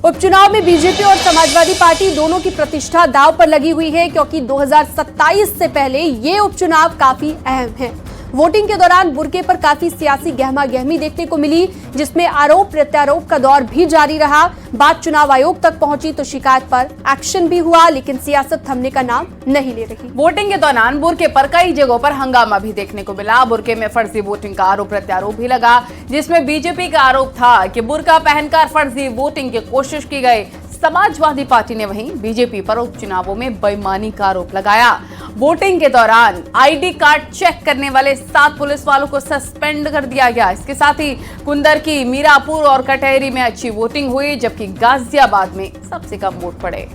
उपचुनाव में बीजेपी और समाजवादी पार्टी दोनों की प्रतिष्ठा दांव पर लगी हुई है, क्योंकि 2027 से पहले ये उपचुनाव काफी अहम है। वोटिंग के दौरान बुर्के पर काफी सियासी गहमा गहमी देखने को मिली, जिसमें आरोप प्रत्यारोप का दौर भी जारी रहा। बात चुनाव आयोग तक पहुंची तो शिकायत पर एक्शन भी हुआ, लेकिन सियासत थमने का नाम नहीं ले रही। वोटिंग के दौरान बुर्के पर कई जगहों पर हंगामा भी देखने को मिला। बुर्के में फर्जी वोटिंग का आरोप प्रत्यारोप भी लगा, जिसमें बीजेपी का आरोप था कि बुर्का पहनकर फर्जी वोटिंग की कोशिश की गई। समाजवादी पार्टी ने वहीं बीजेपी पर उपचुनावों में बेईमानी का आरोप लगाया। वोटिंग के दौरान आईडी कार्ड चेक करने वाले 7 पुलिस वालों को सस्पेंड कर दिया गया। इसके साथ ही कुंदर की मीरापुर और कटहरी में अच्छी वोटिंग हुई, जबकि गाजियाबाद में सबसे कम वोट पड़े।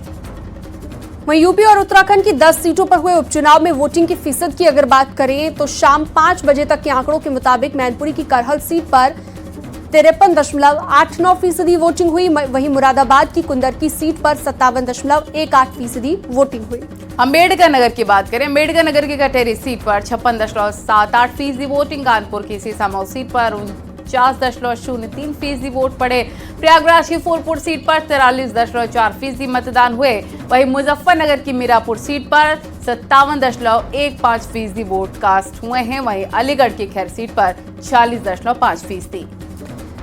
वहीं यूपी और उत्तराखंड की 10 सीटों पर हुए उपचुनाव में वोटिंग की फीसद की अगर बात करें तो शाम 5 बजे तक के आंकड़ों के मुताबिक मैनपुरी की करहल सीट पर 53.89% वोटिंग हुई। वहीं मुरादाबाद की कुंदर की सीट पर 57.18% वोटिंग हुई। अंबेडकर नगर की बात करें, अंबेडकर नगर की कटहरी सीट पर 56.78% वोटिंग, कानपुर की सीसामऊ सीट पर 49.03% वोट पड़े। प्रयागराज की फूलपुर सीट पर 43.4% मतदान हुए। वहीं मुजफ्फरनगर की मीरापुर सीट पर 57.15% वोट कास्ट हुए हैं। वहीं अलीगढ़ की खैर सीट पर 40.5%।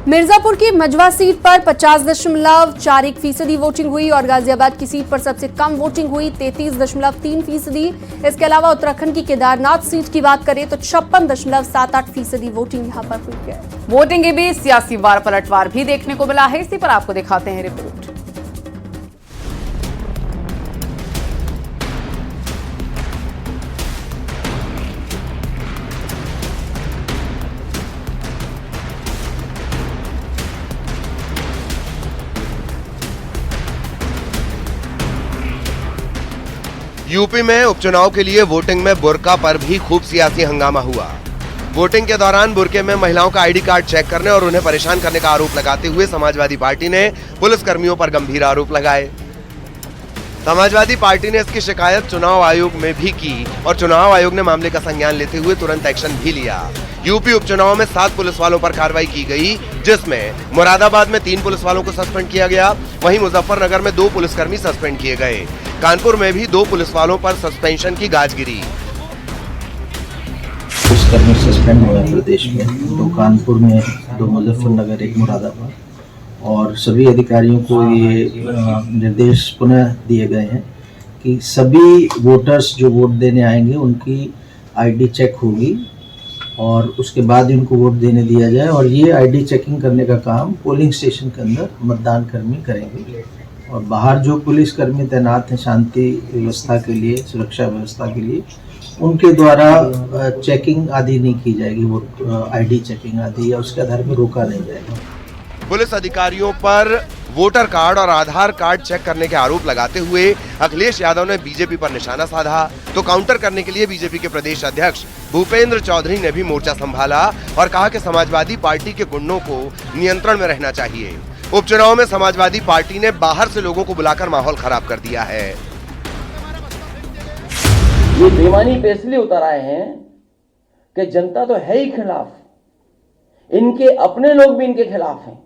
मिर्जापुर की मजवा सीट पर 50.41% वोटिंग हुई और गाजियाबाद की सीट पर सबसे कम वोटिंग हुई 33.3%। इसके अलावा उत्तराखंड की केदारनाथ सीट की बात करें तो 56.78% वोटिंग यहां पर हुई है। वोटिंग के बीच सियासी वार पलटवार भी देखने को मिला है। इसी पर आपको दिखाते हैं रिपोर्ट। यूपी में उपचुनाव के लिए वोटिंग में बुर्का पर भी खूब सियासी हंगामा हुआ। वोटिंग के दौरान बुर्के में महिलाओं का आईडी कार्ड चेक करने और उन्हें परेशान करने का आरोप लगाते हुए समाजवादी पार्टी ने पुलिस कर्मियों पर गंभीर आरोप लगाए। समाजवादी पार्टी ने इसकी शिकायत चुनाव आयोग में भी की और चुनाव आयोग ने मामले का संज्ञान लेते हुए तुरंत एक्शन भी लिया। यूपी उपचुनाव में 7 पुलिस वालों पर कार्रवाई की गई, जिसमें मुरादाबाद में 3 पुलिस वालों को सस्पेंड किया गया। वहीं मुजफ्फरनगर में 2 पुलिसकर्मी सस्पेंड किए गए। कानपुर में भी 2 पुलिस वालों पर सस्पेंशन की गाज गिरी। पुलिसकर्मी सस्पेंड हुआ प्रदेश में, 2 कानपुर में, 2 मुजफ्फरनगर, 1 मुरादाबाद। और सभी अधिकारियों को ये निर्देश पुनः दिए गए हैं कि सभी वोटर्स जो वोट देने आएंगे उनकी आईडी चेक होगी और उसके बाद इनको वोट देने दिया जाए। और ये आईडी चेकिंग करने का काम पोलिंग स्टेशन के अंदर मतदान कर्मी करेंगे और बाहर जो पुलिस कर्मी तैनात हैं शांति व्यवस्था के लिए, सुरक्षा व्यवस्था के लिए, उनके द्वारा चेकिंग आदि नहीं की जाएगी। वो आईडी चेकिंग आदि या उसके आधार पर रोका नहीं जाएगा। पुलिस अधिकारियों पर वोटर कार्ड और आधार कार्ड चेक करने के आरोप लगाते हुए अखिलेश यादव ने बीजेपी पर निशाना साधा, तो काउंटर करने के लिए बीजेपी के प्रदेश अध्यक्ष भूपेंद्र चौधरी ने भी मोर्चा संभाला और कहा कि समाजवादी पार्टी के गुंडों को नियंत्रण में रहना चाहिए। उपचुनाव में समाजवादी पार्टी ने बाहर से लोगों को बुलाकर माहौल खराब कर दिया है। ये बेईमानी पे इसलिए उतर आए हैं कि जनता तो है ही खिलाफ, इनके अपने लोग भी इनके खिलाफ हैं।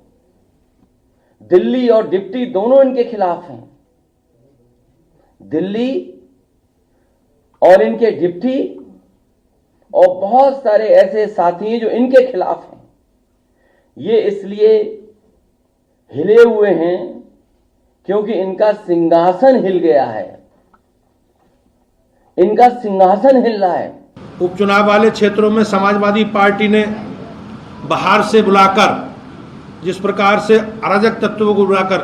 दिल्ली और डिप्टी दोनों इनके खिलाफ हैं। दिल्ली और इनके डिप्टी और बहुत सारे ऐसे साथी हैं जो इनके खिलाफ हैं। ये इसलिए हिले हुए हैं क्योंकि इनका सिंहासन हिल गया है, इनका सिंहासन हिल रहा है। उपचुनाव वाले क्षेत्रों में समाजवादी पार्टी ने बाहर से बुलाकर जिस प्रकार से अराजक तत्वों को बुलाकर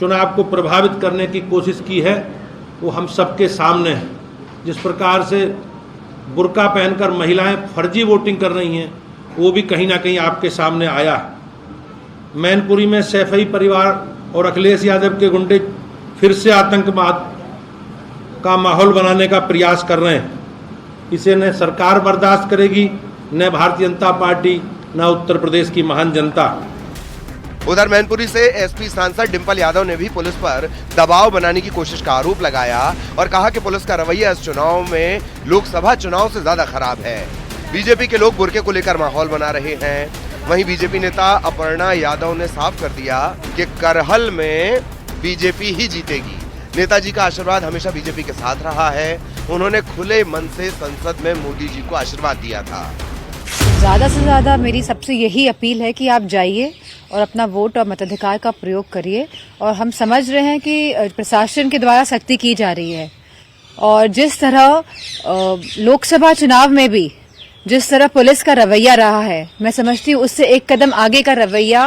चुनाव को प्रभावित करने की कोशिश की है वो हम सबके सामने है। जिस प्रकार से बुर्का पहनकर महिलाएं फर्जी वोटिंग कर रही हैं वो भी कहीं ना कहीं आपके सामने आया है। मैनपुरी में सैफई परिवार और अखिलेश यादव के गुंडे फिर से आतंकवाद का माहौल बनाने का प्रयास कर रहे हैं। इसे न सरकार बर्दाश्त करेगी, न भारतीय जनता पार्टी, न उत्तर प्रदेश की महान जनता। उधर मैनपुरी से एसपी सांसद डिंपल यादव ने भी पुलिस पर दबाव बनाने की कोशिश का आरोप लगाया और कहा कि पुलिस का रवैया इस चुनाव में लोकसभा चुनाव से ज्यादा खराब है। बीजेपी के लोग बुर्के को लेकर माहौल बना रहे हैं। वहीं बीजेपी नेता अपर्णा यादव ने साफ कर दिया कि करहल में बीजेपी ही जीतेगी। नेताजी का आशीर्वाद हमेशा बीजेपी के साथ रहा है। उन्होंने खुले मन से संसद में मोदी जी को आशीर्वाद दिया था। ज़्यादा से ज़्यादा मेरी सबसे यही अपील है कि आप जाइए और अपना वोट और मताधिकार का प्रयोग करिए। और हम समझ रहे हैं कि प्रशासन के द्वारा सख्ती की जा रही है और जिस तरह लोकसभा चुनाव में भी जिस तरह पुलिस का रवैया रहा है, मैं समझती हूँ उससे एक कदम आगे का रवैया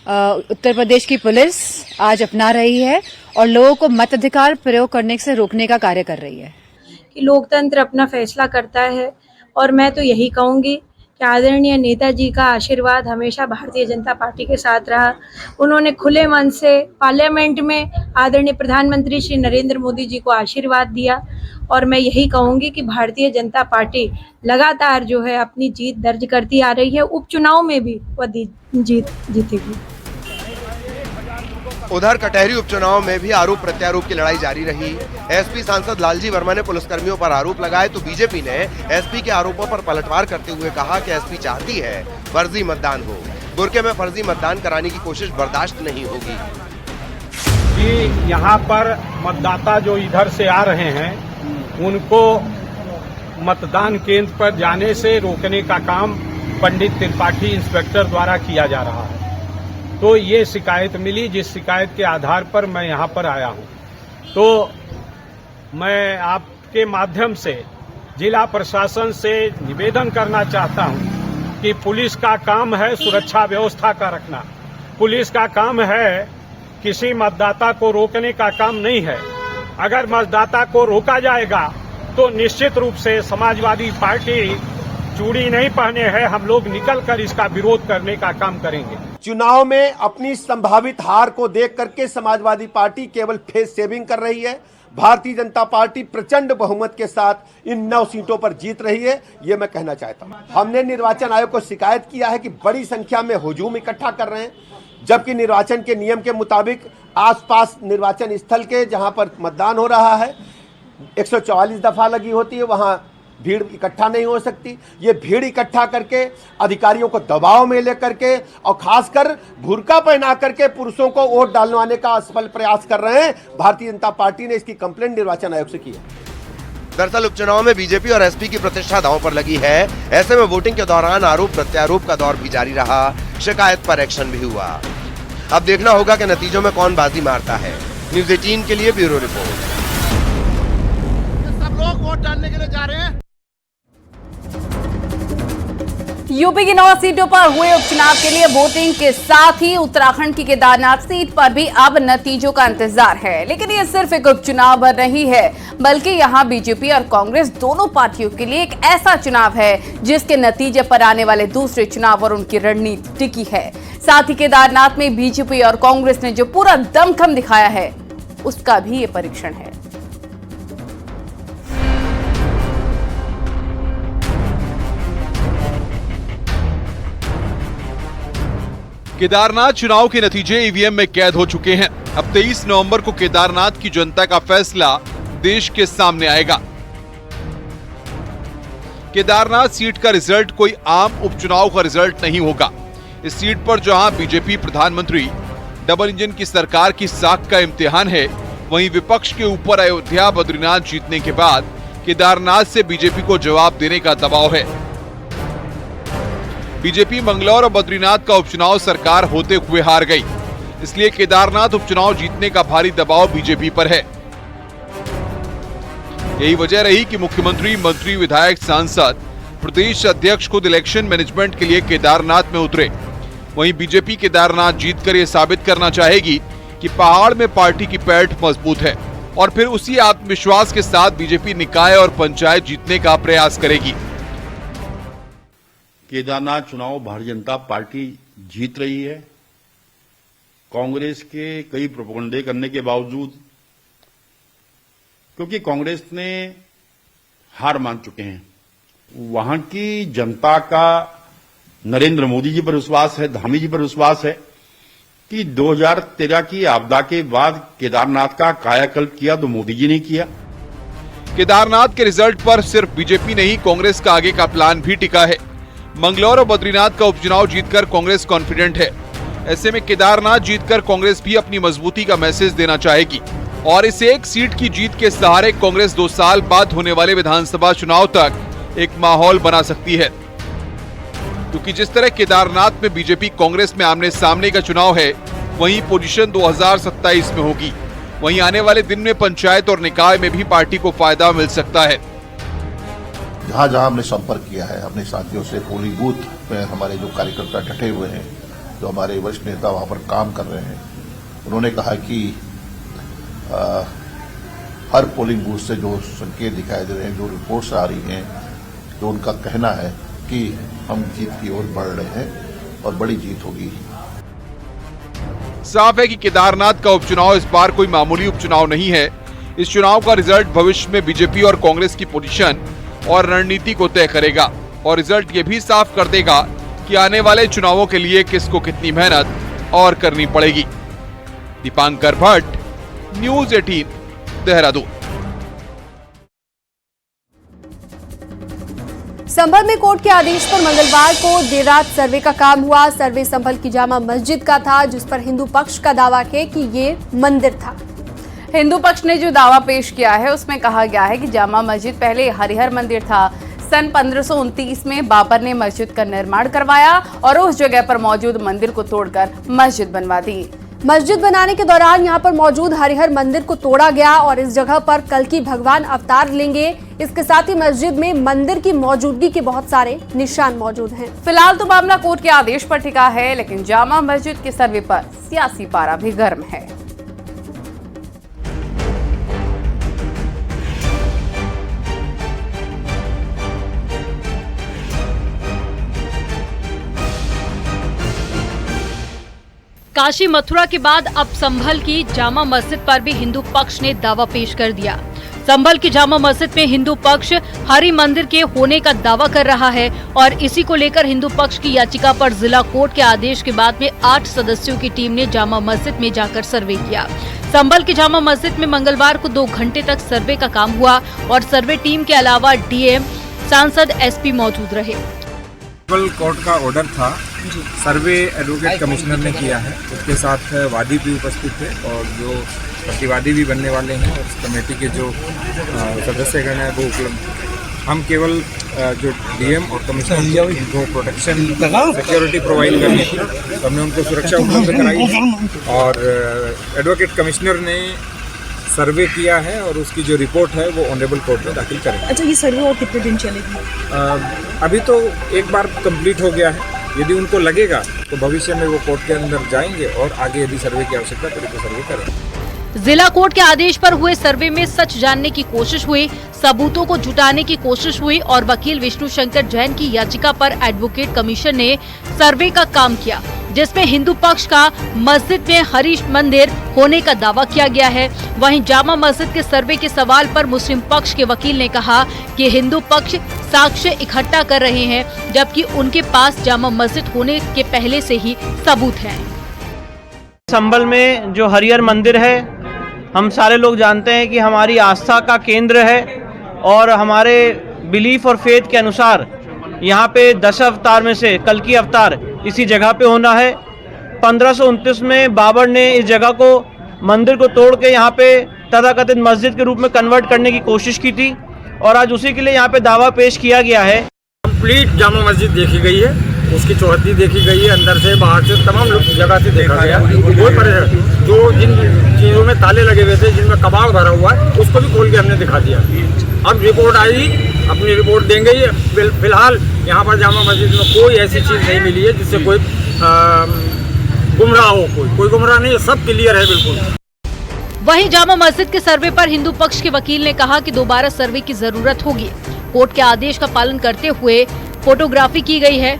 उत्तर प्रदेश की पुलिस आज अपना रही है और लोगों को मताधिकार प्रयोग करने से रोकने का कार्य कर रही है। कि लोकतंत्र अपना फैसला करता है और मैं तो यही कहूँगी कि आदरणीय नेताजी का आशीर्वाद हमेशा भारतीय जनता पार्टी के साथ रहा। उन्होंने खुले मन से पार्लियामेंट में आदरणीय प्रधानमंत्री श्री नरेंद्र मोदी जी को आशीर्वाद दिया और मैं यही कहूँगी कि भारतीय जनता पार्टी लगातार जो है अपनी जीत दर्ज करती आ रही है। उपचुनाव में भी वह जीतेगी। उधर कटहरी उपचुनाव में भी आरोप प्रत्यारोप की लड़ाई जारी रही। एसपी सांसद लालजी वर्मा ने पुलिसकर्मियों पर आरोप लगाए तो बीजेपी ने एसपी के आरोपों पर पलटवार करते हुए कहा कि एसपी चाहती है फर्जी मतदान हो। बुरके में फर्जी मतदान कराने की कोशिश बर्दाश्त नहीं होगी। कि यहाँ पर मतदाता जो इधर से आ रहे हैं उनको मतदान केंद्र पर जाने से रोकने का काम पंडित त्रिपाठी इंस्पेक्टर द्वारा किया जा रहा है। तो ये शिकायत मिली, जिस शिकायत के आधार पर मैं यहाँ पर आया हूँ। तो मैं आपके माध्यम से जिला प्रशासन से निवेदन करना चाहता हूँ कि पुलिस का काम है सुरक्षा व्यवस्था का रखना। पुलिस का काम है किसी मतदाता को रोकने का काम नहीं है। अगर मतदाता को रोका जाएगा तो निश्चित रूप से समाजवादी पार्टी चूड़ी नहीं पहने हैं, हम लोग निकल कर इसका विरोध करने का काम करेंगे। चुनाव में अपनी संभावित हार को देख करके समाजवादी पार्टी केवल फेस सेविंग कर रही है। भारतीय जनता पार्टी प्रचंड बहुमत के साथ इन 9 सीटों पर जीत रही है, ये मैं कहना चाहता हूं। हमने निर्वाचन आयोग को शिकायत किया है कि बड़ी संख्या में हुजूम इकट्ठा कर रहे हैं, जबकि निर्वाचन के नियम के मुताबिक आसपास निर्वाचन स्थल के जहां पर मतदान हो रहा है 144 दफा लगी होती है, वहां भीड़ इकट्ठा नहीं हो सकती। ये भीड़ इकट्ठा करके अधिकारियों को दबाव में लेकर के और खासकर बुर्का पहना करके पुरुषों को वोट डालवाने का असफल प्रयास कर रहे हैं। भारतीय जनता पार्टी ने इसकी कंप्लेंट निर्वाचन आयोग से की है। दरअसल उपचुनाव में बीजेपी और एसपी की प्रतिष्ठा दांव पर लगी है। ऐसे में वोटिंग के दौरान आरोप प्रत्यारोप का दौर भी जारी रहा, शिकायत पर एक्शन भी हुआ। अब देखना होगा कि नतीजों में कौन बाजी मारता है। न्यूज़ 18 के लिए ब्यूरो रिपोर्ट। सब लोग वोट डालने के लिए जा रहे हैं। यूपी की 9 सीटों पर हुए उपचुनाव के लिए वोटिंग के साथ ही उत्तराखंड की केदारनाथ सीट पर भी अब नतीजों का इंतजार है। लेकिन ये सिर्फ एक उपचुनाव भर नहीं है, बल्कि यहाँ बीजेपी और कांग्रेस दोनों पार्टियों के लिए एक ऐसा चुनाव है जिसके नतीजे पर आने वाले दूसरे चुनाव और उनकी रणनीति टिकी है। साथ ही केदारनाथ में बीजेपी और कांग्रेस ने जो पूरा दमखम दिखाया है उसका भी ये परीक्षण है। केदारनाथ चुनाव के नतीजे ईवीएम में कैद हो चुके हैं। अब 23 नवंबर को केदारनाथ की जनता का फैसला देश के सामने आएगा। केदारनाथ सीट का रिजल्ट कोई आम उपचुनाव का रिजल्ट नहीं होगा। इस सीट पर जहां बीजेपी प्रधानमंत्री डबल इंजन की सरकार की साख का इम्तिहान है, वहीं विपक्ष के ऊपर अयोध्या बद्रीनाथ जीतने के बाद केदारनाथ से बीजेपी को जवाब देने का दबाव है। बीजेपी मंगलौर और बद्रीनाथ का उपचुनाव सरकार होते हुए हार गई, इसलिए केदारनाथ उपचुनाव जीतने का भारी दबाव बीजेपी पर है। यही वजह रही कि मुख्यमंत्री, मंत्री, विधायक, सांसद, प्रदेश अध्यक्ष खुद इलेक्शन मैनेजमेंट के लिए केदारनाथ में उतरे। वहीं बीजेपी केदारनाथ जीतकर यह साबित करना चाहेगी कि पहाड़ में पार्टी की पैठ मजबूत है और फिर उसी आत्मविश्वास के साथ बीजेपी निकाय और पंचायत जीतने का प्रयास करेगी। केदारनाथ चुनाव भारतीय जनता पार्टी जीत रही है। कांग्रेस के कई प्रोपेगेंडे करने के बावजूद, क्योंकि कांग्रेस ने हार मान चुके हैं, वहां की जनता का नरेंद्र मोदी जी पर विश्वास है, धामी जी पर विश्वास है कि 2013 की आपदा के बाद केदारनाथ का कायाकल्प किया तो मोदी जी ने किया। केदारनाथ के रिजल्ट पर सिर्फ बीजेपी नहीं, कांग्रेस का आगे का प्लान भी टिका है। मंगलौर और बद्रीनाथ का उपचुनाव जीतकर कांग्रेस कॉन्फिडेंट है। ऐसे में केदारनाथ जीतकर कांग्रेस भी अपनी मजबूती का मैसेज देना चाहेगी और इस एक सीट की जीत के सहारे कांग्रेस 2 साल बाद होने वाले विधानसभा चुनाव तक एक माहौल बना सकती है, क्योंकि जिस तरह केदारनाथ में बीजेपी कांग्रेस में आमने सामने का चुनाव है, वहीं पोजीशन 2027 में होगी। वहीं आने वाले दिन में पंचायत और निकाय में भी पार्टी को फायदा मिल सकता है। जहां जहां हमने संपर्क किया है अपने साथियों से, पोलिंग बूथ में हमारे जो कार्यकर्ता डटे हुए हैं, जो हमारे वरिष्ठ नेता वहां पर काम कर रहे हैं, उन्होंने कहा कि हर पोलिंग बूथ से जो संकेत दिखाई दे रहे हैं, जो रिपोर्ट्स आ रही हैं, तो उनका कहना है कि हम जीत की ओर बढ़ रहे हैं और बड़ी जीत होगी। साफ है कि केदारनाथ का उपचुनाव इस बार कोई मामूली उपचुनाव नहीं है। इस चुनाव का रिजल्ट भविष्य में बीजेपी और कांग्रेस की पोजीशन और रणनीति को तय करेगा और रिजल्ट ये भी साफ कर देगा कि आने वाले चुनावों के लिए किसको कितनी मेहनत और करनी पड़ेगी। दीपांकर भट्ट, न्यूज़ 18, देहरादून। संभल में कोर्ट के आदेश पर मंगलवार को देर रात सर्वे का काम हुआ। सर्वे संभल की जामा मस्जिद का था, जिस पर हिंदू पक्ष का दावा है कि ये मंदिर था। हिंदू पक्ष ने जो दावा पेश किया है उसमें कहा गया है कि जामा मस्जिद पहले हरिहर मंदिर था। सन 1529 में बाबर ने मस्जिद का निर्माण करवाया और उस जगह पर मौजूद मंदिर को तोड़कर मस्जिद बनवा दी। मस्जिद बनाने के दौरान यहां पर मौजूद हरिहर मंदिर को तोड़ा गया और इस जगह पर कल्कि भगवान अवतार लेंगे। इसके साथ ही मस्जिद में मंदिर की मौजूदगी के बहुत सारे निशान मौजूद हैं। फिलहाल तो मामला कोर्ट के आदेश पर टिका है, लेकिन जामा मस्जिद के सर्वे पर सियासी पारा भी गर्म है। काशी मथुरा के बाद अब संभल की जामा मस्जिद पर भी हिंदू पक्ष ने दावा पेश कर दिया। संभल की जामा मस्जिद में हिंदू पक्ष हरि मंदिर के होने का दावा कर रहा है और इसी को लेकर हिंदू पक्ष की याचिका पर जिला कोर्ट के आदेश के बाद में 8 सदस्यों की टीम ने जामा मस्जिद में जाकर सर्वे किया। संभल की जामा मस्जिद में मंगलवार को 2 घंटे तक सर्वे का काम हुआ और सर्वे टीम के अलावा डीएम, सांसद, एसपी मौजूद रहे। कोर्ट का ऑर्डर था, सर्वे एडवोकेट कमिश्नर ने किया है, उसके साथ वादी भी उपस्थित थे और जो प्रतिवादी भी बनने वाले हैं और इस कमेटी के जो सदस्यगण हैं वो उपलब्ध। हम केवल जो डीएम और कमिश्नर उनको प्रोटेक्शन सिक्योरिटी प्रोवाइड करनी थी, तो हमने उनको सुरक्षा उपलब्ध कराई और एडवोकेट कमिश्नर ने सर्वे किया है और उसकी जो रिपोर्ट है वो ऑनरेबल कोर्ट में दाखिल करेंगे। अच्छा, ये सर्वे और कितने दिन चलेगी? अभी तो एक बार कंप्लीट हो गया है। यदि उनको लगेगा तो भविष्य में वो कोर्ट के अंदर जाएंगे और आगे यदि सर्वे की आवश्यकता पड़े तो सर्वे करेंगे। जिला कोर्ट के आदेश पर हुए सर्वे में सच जानने की कोशिश हुई, सबूतों को जुटाने की कोशिश हुई और वकील विष्णु शंकर जैन की याचिका पर एडवोकेट कमीशन ने सर्वे का काम किया, जिसमें हिंदू पक्ष का मस्जिद में हरीश मंदिर होने का दावा किया गया है। वहीं जामा मस्जिद के सर्वे के सवाल पर मुस्लिम पक्ष के वकील ने कहा कि हिंदू पक्ष साक्ष्य इकट्ठा कर रहे हैं, जबकि उनके पास जामा मस्जिद होने के पहले से ही सबूत हैं। संभल में जो हरिहर मंदिर है, हम सारे लोग जानते हैं कि हमारी आस्था का केंद्र है और हमारे बिलीफ और फेथ के अनुसार यहाँ पे 10 अवतार में से कल्कि अवतार इसी जगह पे होना है। 1529 में बाबर ने इस जगह को मंदिर को तोड़ के यहाँ पे तथाकथित मस्जिद के रूप में कन्वर्ट करने की कोशिश की थी और आज उसी के लिए यहाँ पे दावा पेश किया गया है। कंप्लीट जामा मस्जिद देखी गई है, उसकी चौहद्दी देखी गई है, अंदर से बाहर से तमाम जगह से देखा गया। कोई परेशानी, जो जिन चीज़ों में ताले लगे हुए थे, जिनमें कबाड़ भरा हुआ है, उसको भी खोल के हमने दिखा दिया। अब रिपोर्ट आई, अपनी रिपोर्ट देंगे। फिलहाल यहाँ पर जामा मस्जिद में कोई ऐसी चीज़ नहीं मिली है जिससे कोई गुमराह हो। कोई गुमराह नहीं है, सब क्लियर है बिल्कुल। वहीं जामा मस्जिद के सर्वे पर हिंदू पक्ष के वकील ने कहा कि दोबारा सर्वे की जरूरत होगी। कोर्ट के आदेश का पालन करते हुए फोटोग्राफी की गई है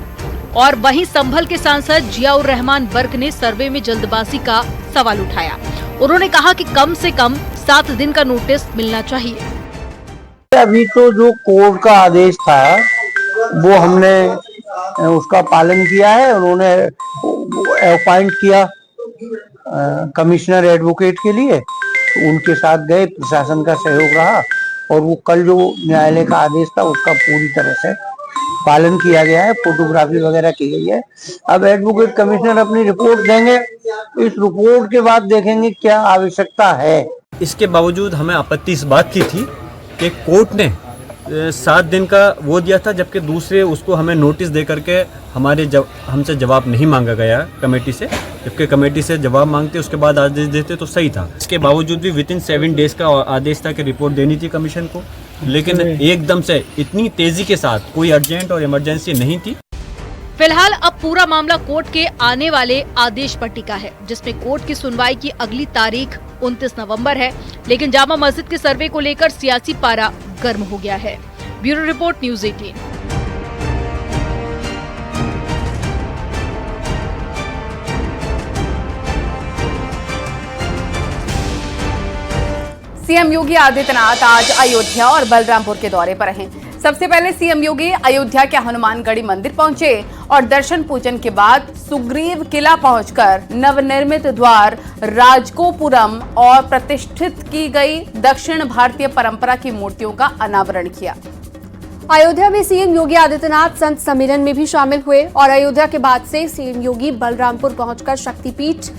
और वहीं संभल के सांसद जियाउर रहमान वर्क ने सर्वे में जल्दबाजी का सवाल उठाया। उन्होंने कहा कि कम से कम 7 दिन का नोटिस मिलना चाहिए। अभी तो जो कोर्ट का आदेश था वो हमने उसका पालन किया है। उन्होंने अपॉइंट किया कमिश्नर एडवोकेट के लिए, तो उनके साथ गए, प्रशासन का सहयोग रहा और वो कल जो न्यायालय का आदेश था उसका पूरी तरह से पालन किया गया है, फोटोग्राफी वगैरह की गई है। अब एडवोकेट कमिश्नर अपनी रिपोर्ट देंगे, तो इस रिपोर्ट के बाद देखेंगे क्या आवश्यकता है। इसके बावजूद हमें आपत्ति इस बात की थी कि कोर्ट ने 7 दिन का वो दिया था, जबकि दूसरे उसको हमें नोटिस दे करके हमसे जवाब नहीं मांगा गया कमेटी से, जबकि कमेटी से जवाब मांगते उसके बाद आदेश देते तो सही था। इसके बावजूद भी विदिन 7 डेज का आदेश था कि रिपोर्ट देनी थी कमीशन को, लेकिन एकदम से इतनी तेजी के साथ कोई अर्जेंट और इमरजेंसी नहीं थी। फिलहाल अब पूरा मामला कोर्ट के आने वाले आदेश पर टिका है, जिसमें कोर्ट की सुनवाई की अगली तारीख 29 नवंबर है। लेकिन जामा मस्जिद के सर्वे को लेकर सियासी पारा गर्म हो गया है। Bureau report, news 18। CM Yogi Adityanath आज अयोध्या और बलरामपुर के दौरे पर हैं। सबसे पहले सीएम योगी अयोध्या के हनुमानगढ़ी मंदिर पहुंचे और दर्शन पूजन के बाद सुग्रीव किला पहुंचकर नवनिर्मित द्वार, राजगोपुरम और प्रतिष्ठित की गई दक्षिण भारतीय परंपरा की मूर्तियों का अनावरण किया। अयोध्या में सीएम योगी आदित्यनाथ संत सम्मेलन में भी शामिल हुए और अयोध्या के बाद से सीएम योगी बलरामपुर पहुंचकर शक्तिपीठ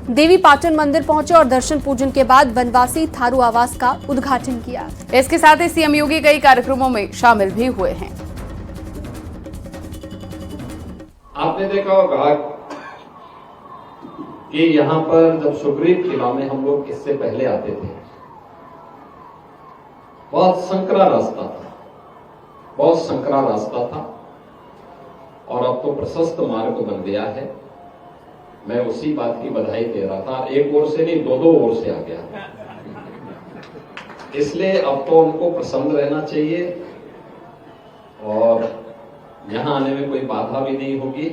देवी पाटन मंदिर पहुंचे और दर्शन पूजन के बाद वनवासी थारू आवास का उद्घाटन किया। इसके साथ ही सीएम योगी कई कार्यक्रमों में शामिल भी हुए हैं। आपने देखा होगा कि यहाँ पर जब सुग्रीव किला में हम लोग इससे पहले आते थे, बहुत संकरा रास्ता था और अब तो प्रशस्त मार्ग बन गया है। मैं उसी बात की बधाई दे रहा था, एक ओर से नहीं, दो ओर से आ गया। इसलिए अब तो उनको प्रसन्न रहना चाहिए और यहां आने में कोई बाधा भी नहीं होगी।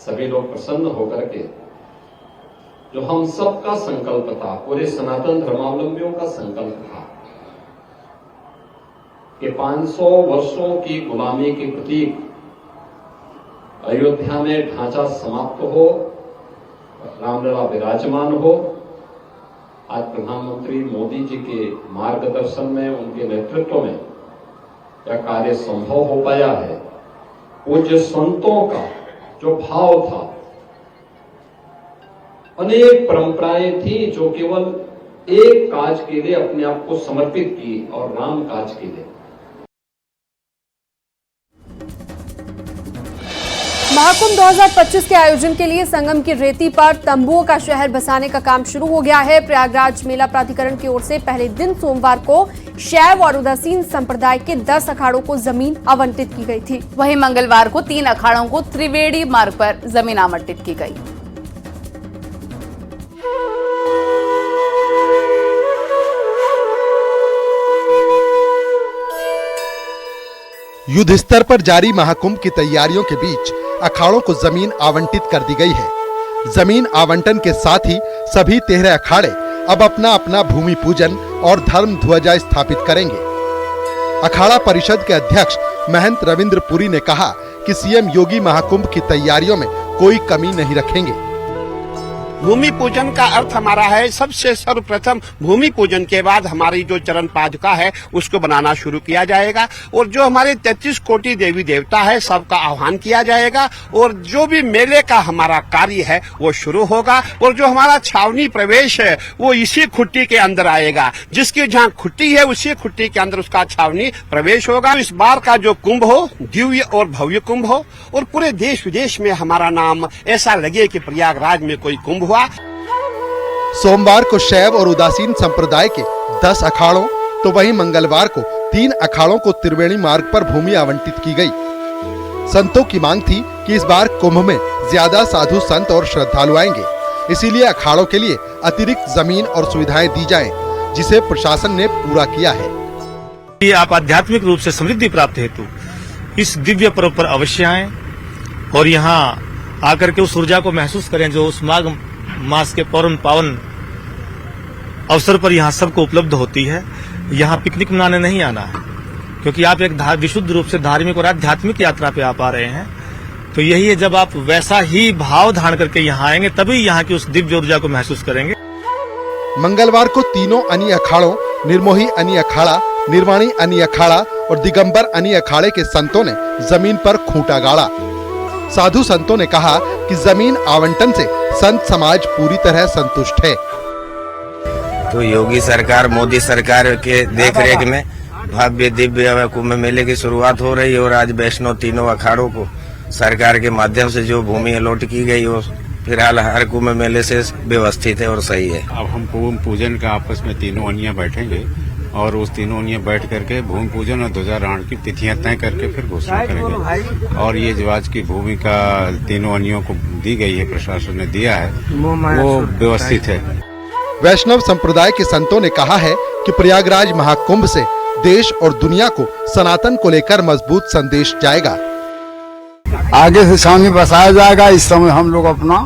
सभी लोग प्रसन्न होकर के, जो हम सबका संकल्प था, पूरे सनातन धर्मावलंबियों का संकल्प था कि 500 वर्षों की गुलामी के प्रतीक अयोध्या में ढांचा समाप्त हो, रामलला विराजमान हो। आज प्रधानमंत्री मोदी जी के मार्गदर्शन में, उनके नेतृत्व में यह कार्य संभव हो पाया है। पूज्य संतों का जो भाव था, अनेक परंपराएं थी जो केवल एक काज के लिए अपने आप को समर्पित की और राम काज के लिए। महाकुंभ 2025 के आयोजन के लिए संगम की रेती पर तंबुओं का शहर बसाने का काम शुरू हो गया है। प्रयागराज मेला प्राधिकरण की ओर से पहले दिन सोमवार को शैव और उदासीन संप्रदाय के 10 अखाड़ों को जमीन आवंटित की गई थी। वहीं मंगलवार को 3 अखाड़ों को त्रिवेणी मार्ग पर जमीन आवंटित की गई। युद्ध स्तर पर जारी महाकुंभ की तैयारियों के बीच अखाड़ों को जमीन आवंटित कर दी गई है। जमीन आवंटन के साथ ही सभी 13 अखाड़े अब अपना अपना भूमि पूजन और धर्म ध्वजा स्थापित करेंगे। अखाड़ा परिषद के अध्यक्ष महंत रविंद्र पुरी ने कहा कि सीएम योगी महाकुंभ की तैयारियों में कोई कमी नहीं रखेंगे। भूमि पूजन का अर्थ हमारा है, सबसे सर्वप्रथम भूमि पूजन के बाद हमारी जो चरण पादुका है उसको बनाना शुरू किया जाएगा और जो हमारे 33 कोटि देवी देवता है सबका आह्वान किया जाएगा और जो भी मेले का हमारा कार्य है वो शुरू होगा और जो हमारा छावनी प्रवेश है वो इसी खुट्टी के अंदर आएगा। जिसकी जहाँ खुट्टी है उसी खुट्टी के अंदर उसका छावनी प्रवेश होगा। इस बार का जो कुंभ हो दिव्य और भव्य कुंभ हो और पूरे देश विदेश में हमारा नाम ऐसा लगे कि प्रयागराज में कोई कुंभ हुआ। सोमवार को शैव और उदासीन संप्रदाय के 10 अखाड़ों तो वहीं मंगलवार को 3 अखाड़ों को त्रिवेणी मार्ग पर भूमि आवंटित की गई। संतों की मांग थी कि इस बार कुंभ में ज्यादा साधु संत और श्रद्धालु आएंगे, इसीलिए अखाड़ों के लिए अतिरिक्त जमीन और सुविधाएं दी जाएं, जिसे प्रशासन ने पूरा किया है। आप आध्यात्मिक रूप से समृद्धि प्राप्त हेतु इस दिव्य पर्व पर अवश्य आएं और यहाँ आकर के उस ऊर्जा को महसूस करें जो उस माघ मास के पावन अवसर पर यहाँ सबको उपलब्ध होती है। यहाँ पिकनिक मनाने नहीं आना है, क्योंकि आप एक विशुद्ध रूप से धार्मिक और आध्यात्मिक यात्रा पे आप आ रहे हैं। तो यही है, जब आप वैसा ही भाव धारण करके यहाँ आएंगे तभी यहाँ की उस दिव्य ऊर्जा को महसूस करेंगे। मंगलवार को तीनों अनी अखाड़ों निर्मोही अनी अखाड़ा, निर्वाणी अनी अखाड़ा और दिगंबर अनी अखाड़े के संतों ने जमीन पर खूंटा गाड़ा। साधु संतों ने कहा कि जमीन आवंटन से संत समाज पूरी तरह संतुष्ट है। तो योगी सरकार, मोदी सरकार के देखरेख में भव्य दिव्य कुंभ मेले की शुरुआत हो रही है और आज वैष्णव तीनों अखाड़ों को सरकार के माध्यम से जो भूमि अलॉट की गई वो फिलहाल हर कुंभ मेले से व्यवस्थित है और सही है। अब हम भूमि पूजन का आपस में तीनों अनिया बैठेंगे और उस तीनों अनिया बैठ करके भूमि पूजन और ध्वजारोहण की तिथियां तय करके फिर घोषणा करेंगे। और ये जो आज की भूमि का तीनों अनियों को दी गई है, प्रशासन ने दिया है, वो व्यवस्थित है। वैष्णव संप्रदाय के संतों ने कहा है कि प्रयागराज महाकुंभ से देश और दुनिया को सनातन को लेकर मजबूत संदेश जाएगा। आगे से सामने बसाया जाएगा। इस समय हम लोग अपना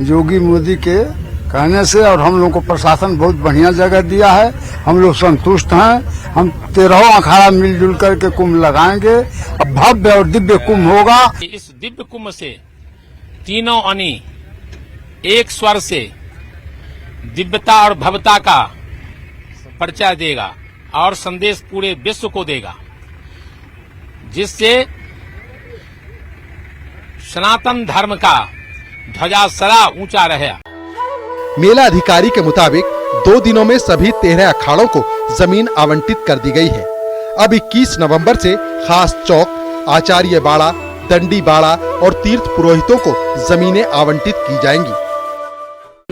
योगी मोदी के कहने से और हम लोग को प्रशासन बहुत बढ़िया जगह दिया है, हम लोग संतुष्ट हैं। हम 13 अखाड़ा मिलजुल करके कुंभ लगाएंगे, भव्य और दिव्य कुंभ होगा। इस दिव्य कुंभ से तीनों अनी एक स्वर से दिव्यता और भव्यता का परिचय देगा और संदेश पूरे विश्व को देगा, जिससे सनातन धर्म का ध्वजा सदा ऊंचा रहे। मेला अधिकारी के मुताबिक 2 दिनों में सभी 13 अखाड़ों को जमीन आवंटित कर दी गई है। अब 21 नवंबर से खास चौक, आचार्य बाड़ा, दंडी बाड़ा और तीर्थ पुरोहितों को जमीनें आवंटित की जाएंगी।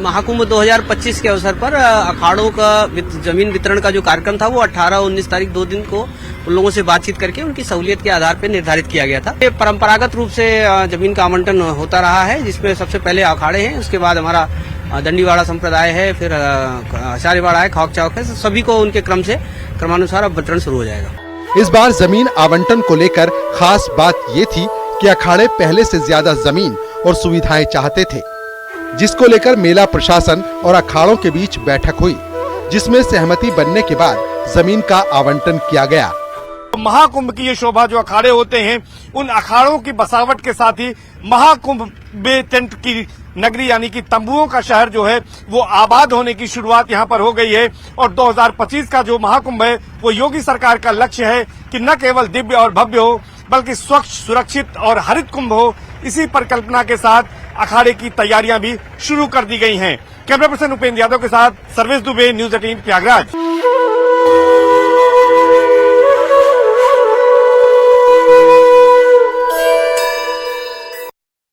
महाकुंभ 2025 के अवसर पर अखाड़ों का जमीन वितरण का जो कार्यक्रम था वो 18 और 19 तारीख 2 दिन को उन लोगों से बातचीत करके उनकी सहूलियत के आधार पर निर्धारित किया गया था। ये परंपरागत रूप से जमीन का आवंटन होता रहा है, जिसमें सबसे पहले अखाड़े हैं, उसके बाद हमारा दंडीवाड़ा संप्रदाय है, फिर आचार्यवाड़ा है, खौक चौक है। सभी को उनके क्रम से क्रमानुसार अब वितरण शुरू हो जाएगा। इस बार जमीन आवंटन को लेकर खास बात ये थी कि अखाड़े पहले से ज्यादा जमीन और सुविधाएं चाहते थे, जिसको लेकर मेला प्रशासन और अखाड़ों के बीच बैठक हुई, जिसमें सहमति बनने के बाद जमीन का आवंटन किया गया। महाकुंभ की ये शोभा जो अखाड़े होते हैं, उन अखाड़ों की बसावट के साथ ही महाकुंभ में टेंट की नगरी यानी कि तंबुओं का शहर जो है वो आबाद होने की शुरुआत यहाँ पर हो गई है। और 2025 का जो महाकुंभ है वो योगी सरकार का लक्ष्य है कि न केवल दिव्य और भव्य हो बल्कि स्वच्छ, सुरक्षित और हरित कुंभ हो। इसी परिकल्पना के साथ अखाड़े की तैयारियां भी शुरू कर दी गई हैं। कैमरा पर्सन उपेंद्र यादव के साथ सर्वेश दुबे, न्यूज़ 18 प्रयागराज।